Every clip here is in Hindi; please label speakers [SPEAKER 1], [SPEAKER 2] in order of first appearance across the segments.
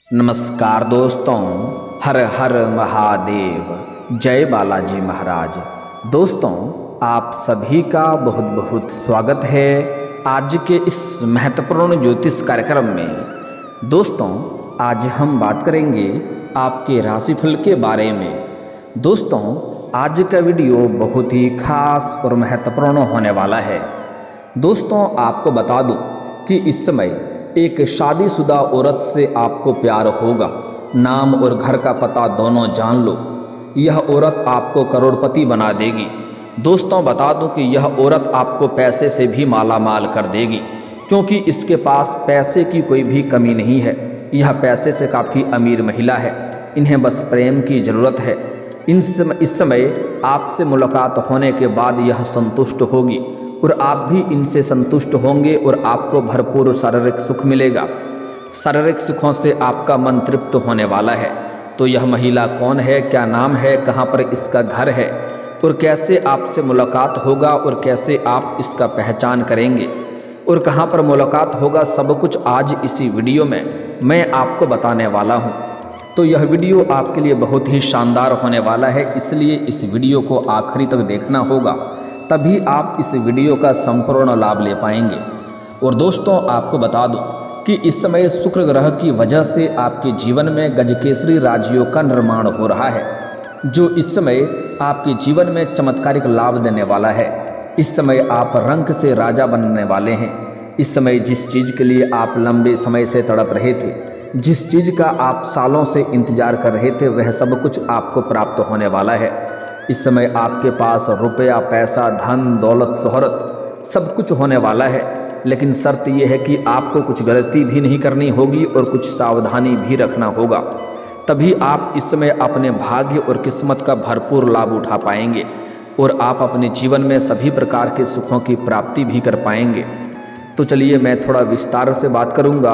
[SPEAKER 1] नमस्कार दोस्तों, हर हर महादेव, जय बालाजी महाराज। दोस्तों, आप सभी का बहुत बहुत स्वागत है आज के इस महत्वपूर्ण ज्योतिष कार्यक्रम में। दोस्तों, आज हम बात करेंगे आपके राशिफल के बारे में। दोस्तों, आज का वीडियो बहुत ही खास और महत्वपूर्ण होने वाला है। दोस्तों, आपको बता दूं कि इस समय एक शादीशुदा औरत से आपको प्यार होगा। नाम और घर का पता दोनों जान लो। यह औरत आपको करोड़पति बना देगी। दोस्तों, बता दूं कि यह औरत आपको पैसे से भी माला माल कर देगी, क्योंकि इसके पास पैसे की कोई भी कमी नहीं है। यह पैसे से काफ़ी अमीर महिला है। इन्हें बस प्रेम की ज़रूरत है। इस समय आपसे मुलाकात होने के बाद यह संतुष्ट होगी और आप भी इनसे संतुष्ट होंगे और आपको भरपूर शारीरिक सुख मिलेगा। शारीरिक सुखों से आपका मन तृप्त होने वाला है। तो यह महिला कौन है, क्या नाम है, कहाँ पर इसका घर है और कैसे आपसे मुलाकात होगा और कैसे आप इसका पहचान करेंगे और कहाँ पर मुलाकात होगा, सब कुछ आज इसी वीडियो में मैं आपको बताने वाला हूँ। तो यह वीडियो आपके लिए बहुत ही शानदार होने वाला है, इसलिए इस वीडियो को आखिरी तक देखना होगा, तभी आप इस वीडियो का संपूर्ण लाभ ले पाएंगे। और दोस्तों, आपको बता दूं कि इस समय शुक्र ग्रह की वजह से आपके जीवन में गजकेसरी राजयोग का निर्माण हो रहा है, जो इस समय आपके जीवन में चमत्कारिक लाभ देने वाला है। इस समय आप रंक से राजा बनने वाले हैं। इस समय जिस चीज़ के लिए आप लंबे समय से तड़प रहे थे, जिस चीज़ का आप सालों से इंतजार कर रहे थे, वह सब कुछ आपको प्राप्त होने वाला है। इस समय आपके पास रुपया, पैसा, धन, दौलत, शोहरत सब कुछ होने वाला है। लेकिन शर्त यह है कि आपको कुछ गलती भी नहीं करनी होगी और कुछ सावधानी भी रखना होगा, तभी आप इस समय अपने भाग्य और किस्मत का भरपूर लाभ उठा पाएंगे और आप अपने जीवन में सभी प्रकार के सुखों की प्राप्ति भी कर पाएंगे। तो चलिए, मैं थोड़ा विस्तार से बात करूंगा।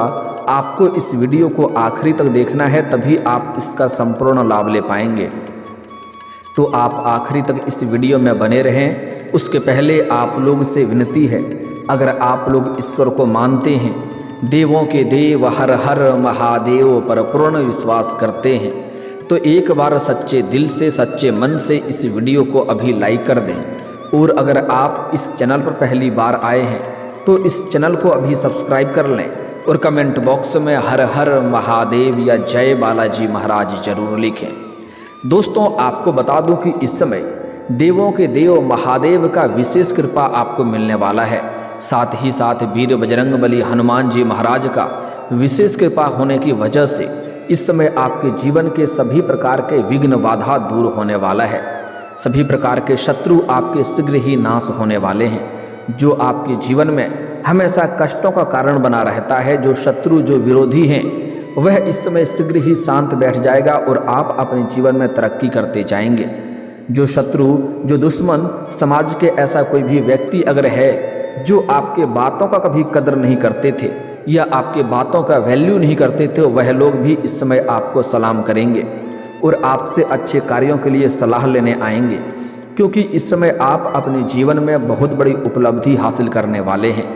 [SPEAKER 1] आपको इस वीडियो को आखिरी तक देखना है, तभी आप इसका संपूर्ण लाभ ले पाएंगे। तो आप आखिरी तक इस वीडियो में बने रहें। उसके पहले आप लोग से विनती है, अगर आप लोग ईश्वर को मानते हैं, देवों के देव हर हर महादेव पर पूर्ण विश्वास करते हैं, तो एक बार सच्चे दिल से, सच्चे मन से इस वीडियो को अभी लाइक कर दें। और अगर आप इस चैनल पर पहली बार आए हैं तो इस चैनल को अभी सब्सक्राइब कर लें और कमेंट बॉक्स में हर हर महादेव या जय बालाजी महाराज जरूर लिखें। दोस्तों, आपको बता दूं कि इस समय देवों के देव महादेव का विशेष कृपा आपको मिलने वाला है। साथ ही साथ वीर बजरंगबली हनुमान जी महाराज का विशेष कृपा होने की वजह से इस समय आपके जीवन के सभी प्रकार के विघ्न बाधा दूर होने वाला है। सभी प्रकार के शत्रु आपके शीघ्र ही नाश होने वाले हैं। जो आपके जीवन में हमेशा कष्टों का कारण बना रहता है, जो शत्रु, जो विरोधी हैं, वह इस समय शीघ्र ही शांत बैठ जाएगा और आप अपने जीवन में तरक्की करते जाएंगे। जो शत्रु, जो दुश्मन, समाज के ऐसा कोई भी व्यक्ति अगर है जो आपके बातों का कभी कदर नहीं करते थे या आपके बातों का वैल्यू नहीं करते थे, वह लोग भी इस समय आपको सलाम करेंगे और आपसे अच्छे कार्यों के लिए सलाह लेने आएंगे, क्योंकि इस समय आप अपने जीवन में बहुत बड़ी उपलब्धि हासिल करने वाले हैं,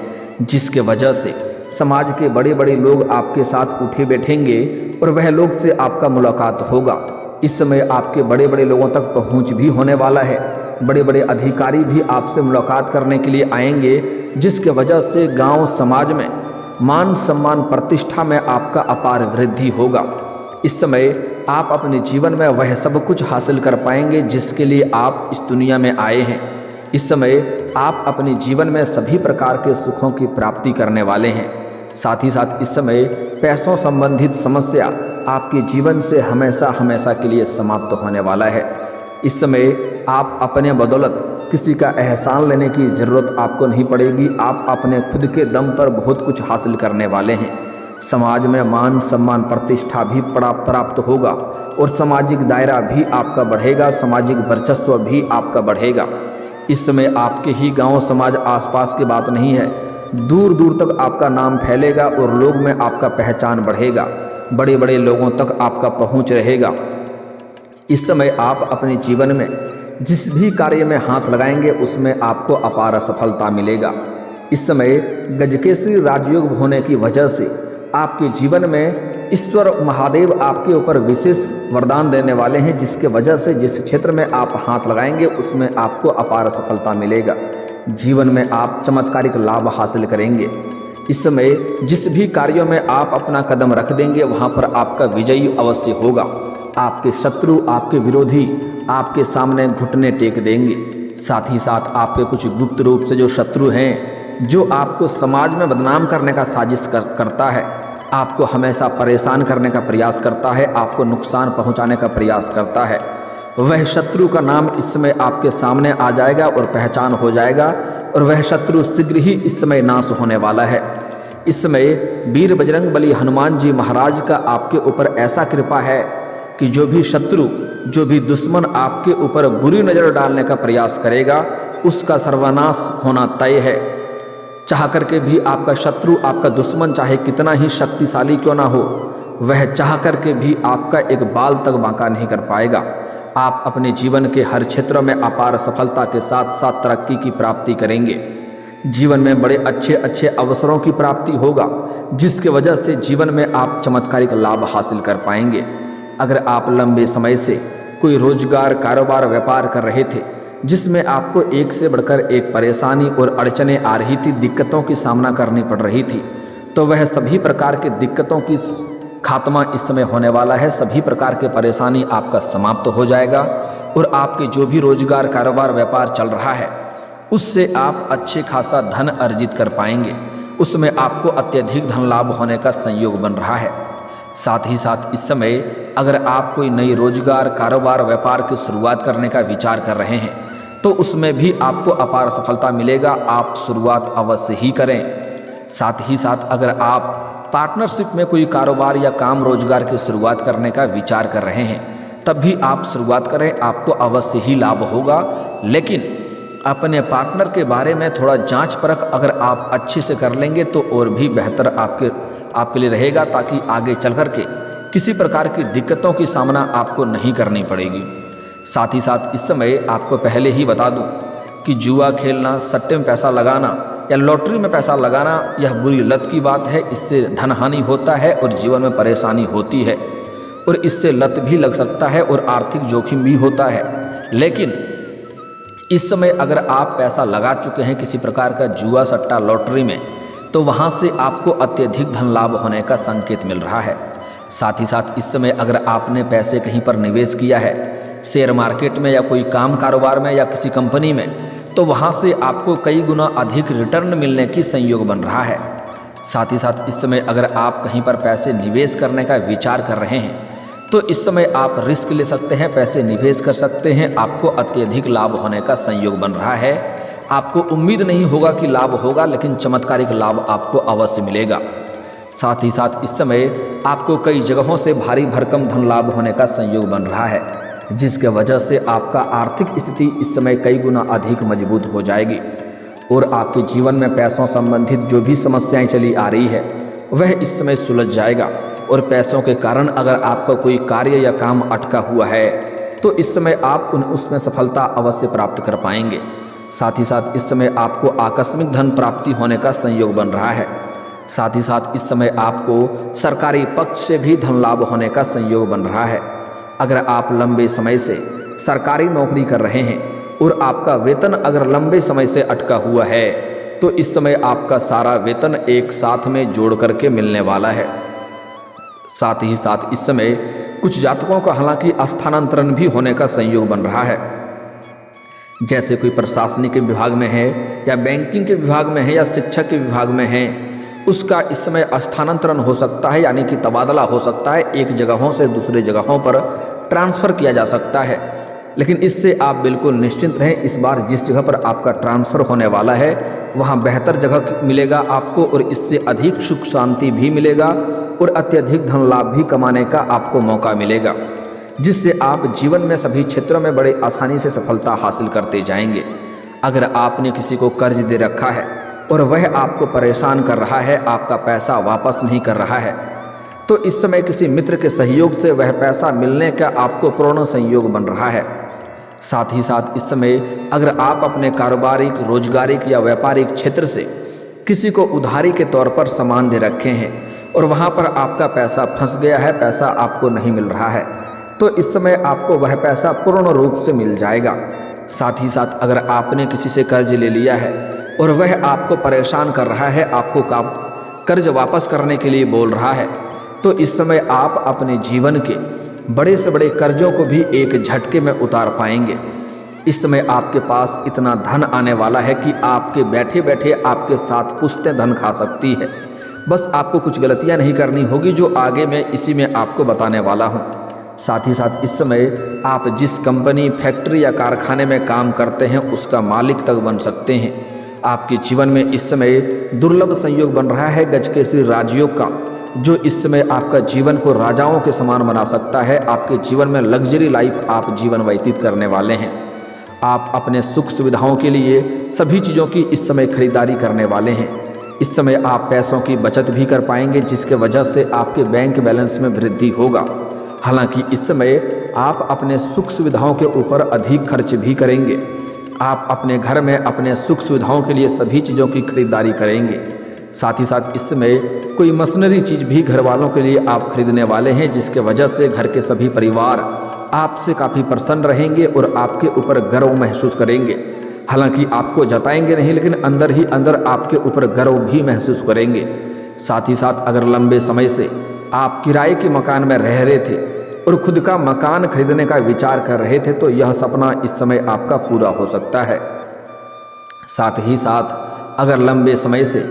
[SPEAKER 1] जिसके वजह से समाज के बड़े बड़े लोग आपके साथ उठे बैठेंगे और वह लोग से आपका मुलाकात होगा। इस समय आपके बड़े बड़े लोगों तक पहुंच भी होने वाला है। बड़े बड़े अधिकारी भी आपसे मुलाकात करने के लिए आएंगे, जिसके वजह से गांव समाज में मान सम्मान प्रतिष्ठा में आपका अपार वृद्धि होगा। इस समय आप अपने जीवन में वह सब कुछ हासिल कर पाएंगे जिसके लिए आप इस दुनिया में आए हैं। इस समय आप अपने जीवन में सभी प्रकार के सुखों की प्राप्ति करने वाले हैं। साथ ही साथ इस समय पैसों संबंधित समस्या आपके जीवन से हमेशा हमेशा के लिए समाप्त होने वाला है। इस समय आप अपने बदौलत किसी का एहसान लेने की ज़रूरत आपको नहीं पड़ेगी। आप अपने खुद के दम पर बहुत कुछ हासिल करने वाले हैं। समाज में मान सम्मान प्रतिष्ठा भी प्राप्त होगा और सामाजिक दायरा भी आपका बढ़ेगा, सामाजिक वर्चस्व भी आपका बढ़ेगा। इस समय आपके ही गांव समाज आसपास की बात नहीं है, दूर दूर तक आपका नाम फैलेगा और लोग में आपका पहचान बढ़ेगा। बड़े बड़े लोगों तक आपका पहुंच रहेगा। इस समय आप अपने जीवन में जिस भी कार्य में हाथ लगाएंगे उसमें आपको अपार सफलता मिलेगा। इस समय गजकेसरी राजयोग होने की वजह से आपके जीवन में ईश्वर महादेव आपके ऊपर विशेष वरदान देने वाले हैं, जिसके वजह से जिस क्षेत्र में आप हाथ लगाएंगे उसमें आपको अपार सफलता मिलेगा। जीवन में आप चमत्कारिक लाभ हासिल करेंगे। इस समय जिस भी कार्यों में आप अपना कदम रख देंगे वहाँ पर आपका विजयी अवश्य होगा। आपके शत्रु, आपके विरोधी आपके सामने घुटने टेक देंगे। साथ ही साथ आपके कुछ गुप्त रूप से जो शत्रु हैं, जो आपको समाज में बदनाम करने का साजिश करता है, आपको हमेशा परेशान करने का प्रयास करता है, आपको नुकसान पहुंचाने का प्रयास करता है, वह शत्रु का नाम इस समय आपके सामने आ जाएगा और पहचान हो जाएगा, और वह शत्रु शीघ्र ही इस समय नाश होने वाला है। इस समय वीर बजरंग बली हनुमान जी महाराज का आपके ऊपर ऐसा कृपा है कि जो भी शत्रु, जो भी दुश्मन आपके ऊपर बुरी नज़र डालने का प्रयास करेगा उसका सर्वनाश होना तय है। चाह करके भी आपका शत्रु, आपका दुश्मन चाहे कितना ही शक्तिशाली क्यों ना हो, वह चाह करके भी आपका एक बाल तक बांका नहीं कर पाएगा। आप अपने जीवन के हर क्षेत्र में अपार सफलता के साथ साथ तरक्की की प्राप्ति करेंगे। जीवन में बड़े अच्छे अच्छे अवसरों की प्राप्ति होगा, जिसके वजह से जीवन में आप चमत्कारिक लाभ हासिल कर पाएंगे। अगर आप लंबे समय से कोई रोजगार, कारोबार, व्यापार कर रहे थे जिसमें आपको एक से बढ़कर एक परेशानी और अड़चने आ रही थी, दिक्कतों की सामना करनी पड़ रही थी, तो वह सभी प्रकार के दिक्कतों की खात्मा इस समय होने वाला है। सभी प्रकार के परेशानी आपका समाप्त हो जाएगा और आपके जो भी रोजगार, कारोबार, व्यापार चल रहा है उससे आप अच्छे खासा धन अर्जित कर पाएंगे। उसमें आपको अत्यधिक धन लाभ होने का संयोग बन रहा है। साथ ही साथ इस समय अगर आप कोई नई रोजगार, कारोबार, व्यापार की शुरुआत करने का विचार कर रहे हैं तो उसमें भी आपको अपार सफलता मिलेगा। आप शुरुआत अवश्य ही करें। साथ ही साथ अगर आप पार्टनरशिप में कोई कारोबार या काम रोजगार की शुरुआत करने का विचार कर रहे हैं तब भी आप शुरुआत करें, आपको अवश्य ही लाभ होगा। लेकिन अपने पार्टनर के बारे में थोड़ा जांच परख अगर आप अच्छे से कर लेंगे तो और भी बेहतर आपके लिए रहेगा, ताकि आगे चल कर के किसी प्रकार की दिक्कतों की सामना आपको नहीं करनी पड़ेगी। साथ ही साथ इस समय आपको पहले ही बता दूं कि जुआ खेलना, सट्टे में पैसा लगाना या लॉटरी में पैसा लगाना यह बुरी लत की बात है। इससे धन हानि होता है और जीवन में परेशानी होती है, और इससे लत भी लग सकता है और आर्थिक जोखिम भी होता है। लेकिन इस समय अगर आप पैसा लगा चुके हैं किसी प्रकार का जुआ, सट्टा, लॉटरी में, तो वहाँ से आपको अत्यधिक धन लाभ होने का संकेत मिल रहा है। साथ ही साथ इस समय अगर आपने पैसे कहीं पर निवेश किया है, शेयर मार्केट में या कोई काम कारोबार में या किसी कंपनी में, तो वहाँ से आपको कई गुना अधिक रिटर्न मिलने की संयोग बन रहा है। साथ ही साथ इस समय अगर आप कहीं पर पैसे निवेश करने का विचार कर रहे हैं तो इस समय आप रिस्क ले सकते हैं, पैसे निवेश कर सकते हैं। आपको अत्यधिक लाभ होने का संयोग बन रहा है। आपको उम्मीद नहीं होगा कि लाभ होगा, लेकिन चमत्कारिक लाभ आपको अवश्य मिलेगा। साथ ही साथ इस समय आपको कई जगहों से भारी भरकम धन लाभ होने का संयोग बन रहा है, जिसके वजह से आपका आर्थिक स्थिति इस समय कई गुना अधिक मजबूत हो जाएगी और आपके जीवन में पैसों संबंधित जो भी समस्याएं चली आ रही है वह इस समय सुलझ जाएगा। और पैसों के कारण अगर आपका कोई कार्य या काम अटका हुआ है तो इस समय आप उसमें सफलता अवश्य प्राप्त कर पाएंगे। साथ ही साथ इस समय आपको आकस्मिक धन प्राप्ति होने का संयोग बन रहा है। साथ ही साथ इस समय आपको सरकारी पक्ष से भी धन लाभ होने का संयोग बन रहा है। अगर आप लंबे समय से सरकारी नौकरी कर रहे हैं और आपका वेतन अगर लंबे समय से अटका हुआ है तो इस समय आपका सारा वेतन एक साथ में जोड़ करके मिलने वाला है। साथ ही साथ इस समय कुछ जातकों का हालांकि स्थानांतरण भी होने का संयोग बन रहा है। जैसे कोई प्रशासनिक विभाग में है या बैंकिंग के विभाग में है या शिक्षा के विभाग में है, उसका इस समय स्थानांतरण हो सकता है, यानी कि तबादला हो सकता है। एक जगहों से दूसरे जगहों पर ट्रांसफ़र किया जा सकता है। लेकिन इससे आप बिल्कुल निश्चिंत रहें, इस बार जिस जगह पर आपका ट्रांसफ़र होने वाला है वहाँ बेहतर जगह मिलेगा आपको, और इससे अधिक सुख शांति भी मिलेगा और अत्यधिक धन लाभ भी कमाने का आपको मौका मिलेगा, जिससे आप जीवन में सभी क्षेत्रों में बड़े आसानी से सफलता हासिल करते जाएंगे। अगर आपने किसी को कर्ज दे रखा है और वह आपको परेशान कर रहा है, आपका पैसा वापस नहीं कर रहा है, तो इस समय किसी मित्र के सहयोग से वह पैसा मिलने का आपको पूर्ण संयोग बन रहा है। साथ ही साथ इस समय अगर आप अपने कारोबारिक, रोजगारिक या व्यापारिक क्षेत्र से किसी को उधारी के तौर पर सामान दे रखे हैं और वहाँ पर आपका पैसा फंस गया है, पैसा आपको नहीं मिल रहा है, तो इस समय आपको वह पैसा पूर्ण रूप से मिल जाएगा। साथ ही साथ अगर आपने किसी से कर्ज ले लिया है और वह आपको परेशान कर रहा है, आपको कर्ज वापस करने के लिए बोल रहा है, तो इस समय आप अपने जीवन के बड़े से बड़े कर्जों को भी एक झटके में उतार पाएंगे। इस समय आपके पास इतना धन आने वाला है कि आपके बैठे बैठे आपके साथ पुश्तें धन खा सकती है। बस आपको कुछ गलतियां नहीं करनी होगी, जो आगे मैं इसी में आपको बताने वाला हूं। साथ ही साथ इस समय आप जिस कंपनी, फैक्ट्री या कारखाने में काम करते हैं उसका मालिक तक बन सकते हैं। आपके जीवन में इस समय दुर्लभ संयोग बन रहा है गजकेसरी राजयोग का, जो इस समय आपका जीवन को राजाओं के समान बना सकता है। आपके जीवन में लग्जरी लाइफ आप जीवन व्यतीत करने वाले हैं। आप अपने सुख सुविधाओं के लिए सभी चीज़ों की इस समय खरीदारी करने वाले हैं। इस समय आप पैसों की बचत भी कर पाएंगे, जिसके वजह से आपके बैंक बैलेंस में वृद्धि होगा। हालांकि इस समय आप अपने सुख सुविधाओं के ऊपर अधिक खर्च भी करेंगे। आप अपने घर में अपने सुख सुविधाओं के लिए सभी चीज़ों की खरीदारी करेंगे। साथ ही साथ इस समय कोई मशीनरी चीज़ भी घर वालों के लिए आप खरीदने वाले हैं, जिसके वजह से घर के सभी परिवार आपसे काफ़ी प्रसन्न रहेंगे और आपके ऊपर गर्व महसूस करेंगे। हालांकि आपको जताएंगे नहीं, लेकिन अंदर ही अंदर आपके ऊपर गर्व भी महसूस करेंगे। साथ ही साथ अगर लंबे समय से आप किराए के मकान में रह रहे थे और खुद का मकान खरीदने का विचार कर रहे थे, तो यह सपना इस समय आपका पूरा हो सकता है। साथ ही साथ अगर लंबे समय से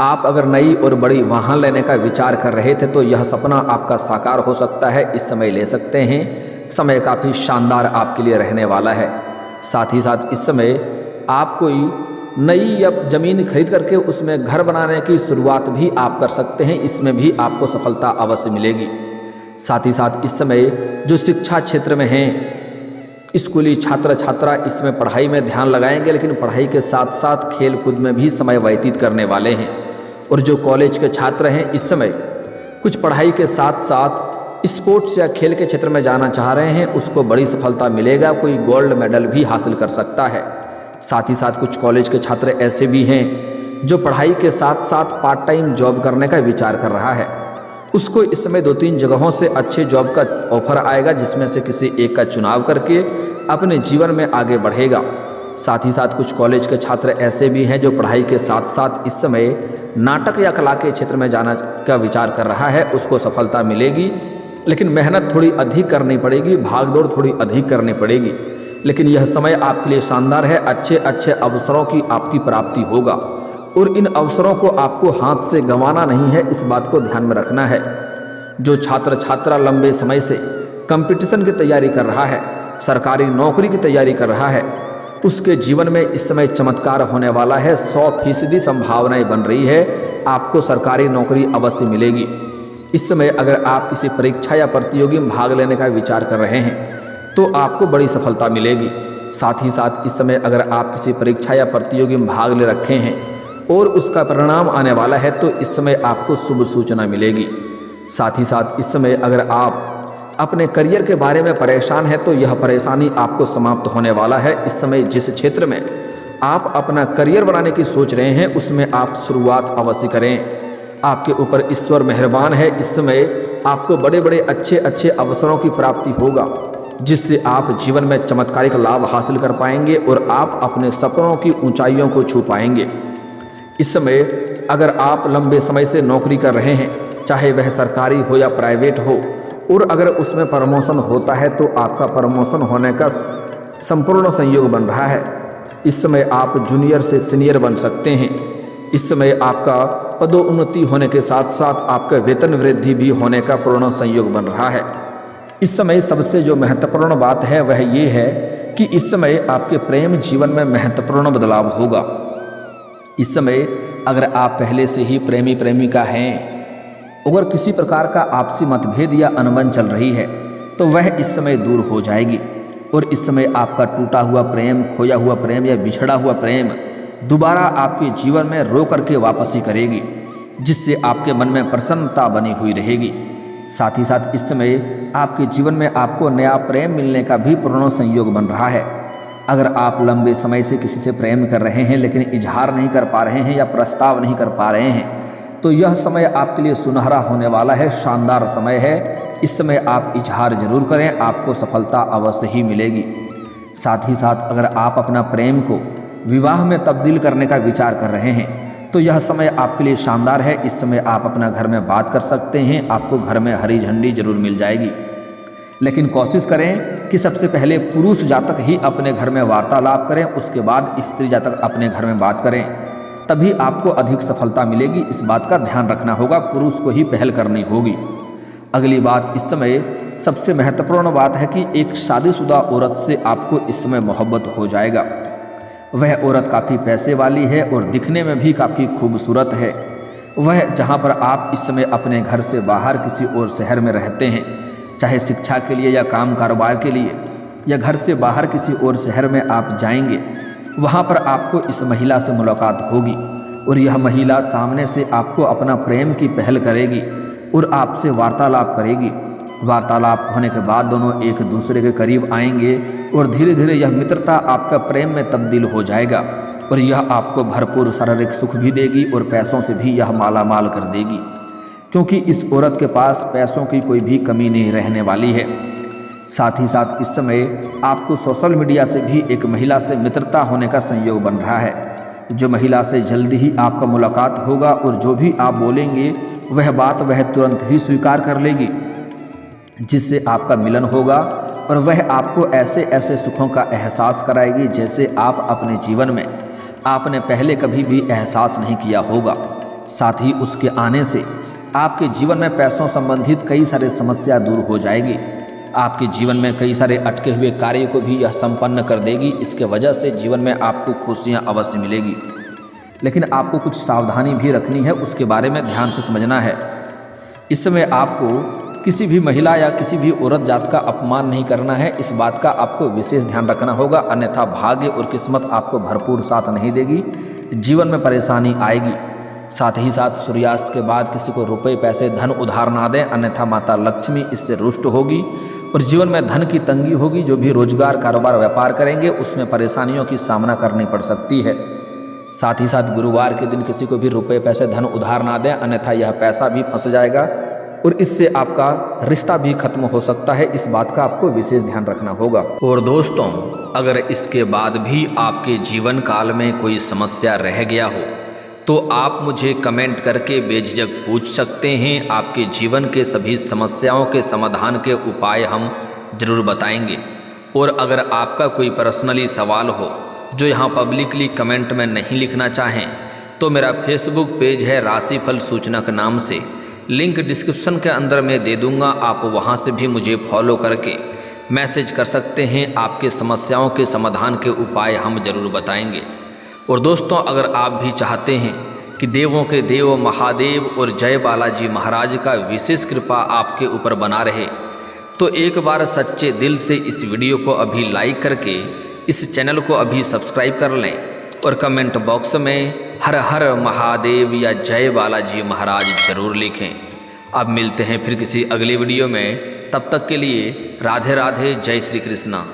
[SPEAKER 1] आप अगर नई और बड़ी वाहन लेने का विचार कर रहे थे, तो यह सपना आपका साकार हो सकता है। इस समय ले सकते हैं। समय काफ़ी शानदार आपके लिए रहने वाला है। साथ ही साथ इस समय आप कोई नई या ज़मीन खरीद करके उसमें घर बनाने की शुरुआत भी आप कर सकते हैं। इसमें भी आपको सफलता अवश्य मिलेगी। साथ ही साथ इस समय जो शिक्षा क्षेत्र में हैं, स्कूली छात्र छात्रा इसमें पढ़ाई में ध्यान लगाएंगे, लेकिन पढ़ाई के साथ साथ खेल कूद में भी समय व्यतीत करने वाले हैं। और जो कॉलेज के छात्र हैं, इस समय कुछ पढ़ाई के साथ साथ स्पोर्ट्स या खेल के क्षेत्र में जाना चाह रहे हैं, उसको बड़ी सफलता मिलेगा। कोई गोल्ड मेडल भी हासिल कर सकता है। साथ ही साथ कुछ कॉलेज के छात्र ऐसे भी हैं जो पढ़ाई के साथ साथ पार्ट टाइम जॉब करने का विचार कर रहा है। उसको इस समय 2-3 जगहों से अच्छे जॉब का ऑफर आएगा, जिसमें से किसी एक का चुनाव करके अपने जीवन में आगे बढ़ेगा। साथ ही साथ कुछ कॉलेज के छात्र ऐसे भी हैं जो पढ़ाई के साथ साथ इस समय नाटक या कला के क्षेत्र में जाना का विचार कर रहा है। उसको सफलता मिलेगी, लेकिन मेहनत थोड़ी अधिक करनी पड़ेगी, भागदौड़ थोड़ी अधिक करनी पड़ेगी। लेकिन यह समय आपके लिए शानदार है। अच्छे अच्छे अवसरों की आपकी प्राप्ति होगा और इन अवसरों को आपको हाथ से गंवाना नहीं है, इस बात को ध्यान में रखना है। जो छात्र छात्रा लंबे समय से कंपटीशन की तैयारी कर रहा है, सरकारी नौकरी की तैयारी कर रहा है, उसके जीवन में इस समय चमत्कार होने वाला है। 100% संभावनाएं बन रही है, आपको सरकारी नौकरी अवश्य मिलेगी। इस समय अगर आप किसी परीक्षा या प्रतियोगी में भाग लेने का विचार कर रहे हैं, तो आपको बड़ी सफलता मिलेगी। साथ ही साथ इस समय अगर आप किसी परीक्षा या प्रतियोगी में भाग ले रखे हैं और उसका परिणाम आने वाला है, तो इस समय आपको शुभ सूचना मिलेगी। साथ ही साथ इस समय अगर आप अपने करियर के बारे में परेशान हैं, तो यह परेशानी आपको समाप्त होने वाला है। इस समय जिस क्षेत्र में आप अपना करियर बनाने की सोच रहे हैं, उसमें आप शुरुआत अवश्य करें। आपके ऊपर ईश्वर मेहरबान है। इस समय आपको बड़े बड़े अच्छे अच्छे अवसरों की प्राप्ति होगा, जिससे आप जीवन में चमत्कारिक लाभ हासिल कर पाएंगे और आप अपने सपनों की ऊंचाइयों को छू पाएंगे। इस समय अगर आप लंबे समय से नौकरी कर रहे हैं, चाहे वह सरकारी हो या प्राइवेट हो, और अगर उसमें प्रमोशन होता है, तो आपका प्रमोशन होने का संपूर्ण संयोग बन रहा है। इस समय आप जूनियर से सीनियर बन सकते हैं। इस समय आपका पदोन्नति होने के साथ साथ आपका वेतन वृद्धि भी होने का पूर्ण संयोग बन रहा है। इस समय सबसे जो महत्वपूर्ण बात है वह ये है कि इस समय आपके प्रेम जीवन में महत्वपूर्ण बदलाव होगा। इस समय अगर आप पहले से ही प्रेमी प्रेमिका हैं, अगर किसी प्रकार का आपसी मतभेद या अनबन चल रही है, तो वह इस समय दूर हो जाएगी और इस समय आपका टूटा हुआ प्रेम, खोया हुआ प्रेम या बिछड़ा हुआ प्रेम दोबारा आपके जीवन में रो करके वापसी करेगी, जिससे आपके मन में प्रसन्नता बनी हुई रहेगी। साथ ही साथ इस समय आपके जीवन में आपको नया प्रेम मिलने का भी पूर्ण संयोग बन रहा है। अगर आप लंबे समय से किसी से प्रेम कर रहे हैं, लेकिन इजहार नहीं कर पा रहे हैं या प्रस्ताव नहीं कर पा रहे हैं, तो यह समय आपके लिए सुनहरा होने वाला है, शानदार समय है। इस समय आप इजहार जरूर करें, आपको सफलता अवश्य ही मिलेगी। साथ ही साथ अगर आप अपना प्रेम को विवाह में तब्दील करने का विचार कर रहे हैं तो यह समय आपके लिए शानदार है। इस समय आप अपना घर में बात कर सकते हैं, आपको घर में हरी झंडी जरूर मिल जाएगी। लेकिन कोशिश करें कि सबसे पहले पुरुष जातक ही अपने घर में वार्तालाप करें, उसके बाद स्त्री जातक अपने घर में बात करें, तभी आपको अधिक सफलता मिलेगी। इस बात का ध्यान रखना होगा, पुरुष को ही पहल करनी होगी। अगली बात, इस समय सबसे महत्वपूर्ण बात है कि एक शादीशुदा औरत से आपको इस समय मोहब्बत हो जाएगा। वह औरत काफ़ी पैसे वाली है और दिखने में भी काफ़ी खूबसूरत है। वह जहाँ पर आप इस समय अपने घर से बाहर किसी और शहर में रहते हैं, चाहे शिक्षा के लिए या काम कारोबार के लिए, या घर से बाहर किसी और शहर में आप जाएंगे, वहाँ पर आपको इस महिला से मुलाकात होगी और यह महिला सामने से आपको अपना प्रेम की पहल करेगी और आपसे वार्तालाप करेगी। वार्तालाप होने के बाद दोनों एक दूसरे के करीब आएंगे और धीरे धीरे यह मित्रता आपका प्रेम में तब्दील हो जाएगा और यह आपको भरपूर शारीरिक सुख भी देगी और पैसों से भी यह माला माल कर देगी, क्योंकि इस औरत के पास पैसों की कोई भी कमी नहीं रहने वाली है। साथ ही साथ इस समय आपको सोशल मीडिया से भी एक महिला से मित्रता होने का संयोग बन रहा है, जो महिला से जल्दी ही आपका मुलाकात होगा और जो भी आप बोलेंगे वह बात वह तुरंत ही स्वीकार कर लेगी, जिससे आपका मिलन होगा और वह आपको ऐसे ऐसे सुखों का एहसास कराएगी जैसे आप अपने जीवन में आपने पहले कभी भी एहसास नहीं किया होगा। साथ ही उसके आने से आपके जीवन में पैसों संबंधित कई सारे समस्या दूर हो जाएगी। आपके जीवन में कई सारे अटके हुए कार्य को भी यह संपन्न कर देगी। इसके वजह से जीवन में आपको खुशियाँ अवश्य मिलेगी, लेकिन आपको कुछ सावधानी भी रखनी है, उसके बारे में ध्यान से समझना है। इस समय आपको किसी भी महिला या किसी भी औरत जात का अपमान नहीं करना है, इस बात का आपको विशेष ध्यान रखना होगा, अन्यथा भाग्य और किस्मत आपको भरपूर साथ नहीं देगी, जीवन में परेशानी आएगी। साथ ही साथ सूर्यास्त के बाद किसी को रुपए पैसे धन उधार ना दें, अन्यथा माता लक्ष्मी इससे रुष्ट होगी और जीवन में धन की तंगी होगी। जो भी रोजगार कारोबार व्यापार करेंगे उसमें परेशानियों की सामना करनी पड़ सकती है। साथ ही साथ गुरुवार के दिन किसी को भी रुपए पैसे धन उधार ना दें, अन्यथा यह पैसा भी फंस जाएगा और इससे आपका रिश्ता भी खत्म हो सकता है। इस बात का आपको विशेष ध्यान रखना होगा। और दोस्तों, अगर इसके बाद भी आपके जीवन काल में कोई समस्या रह गया हो तो आप मुझे कमेंट करके बेझिझक पूछ सकते हैं। आपके जीवन के सभी समस्याओं के समाधान के उपाय हम जरूर बताएंगे। और अगर आपका कोई पर्सनली सवाल हो जो यहाँ पब्लिकली कमेंट में नहीं लिखना चाहें तो मेरा फेसबुक पेज है राशिफल सूचनक नाम से, लिंक डिस्क्रिप्शन के अंदर मैं दे दूंगा। आप वहां से भी मुझे फॉलो करके मैसेज कर सकते हैं। आपके समस्याओं के समाधान के उपाय हम जरूर बताएंगे। और दोस्तों, अगर आप भी चाहते हैं कि देवों के देव महादेव और जय बालाजी महाराज का विशेष कृपा आपके ऊपर बना रहे तो एक बार सच्चे दिल से इस वीडियो को अभी लाइक करके इस चैनल को अभी सब्सक्राइब कर लें और कमेंट बॉक्स में हर हर महादेव या जय बालाजी महाराज जरूर लिखें। अब मिलते हैं फिर किसी अगली वीडियो में, तब तक के लिए राधे राधे, जय श्री कृष्णा।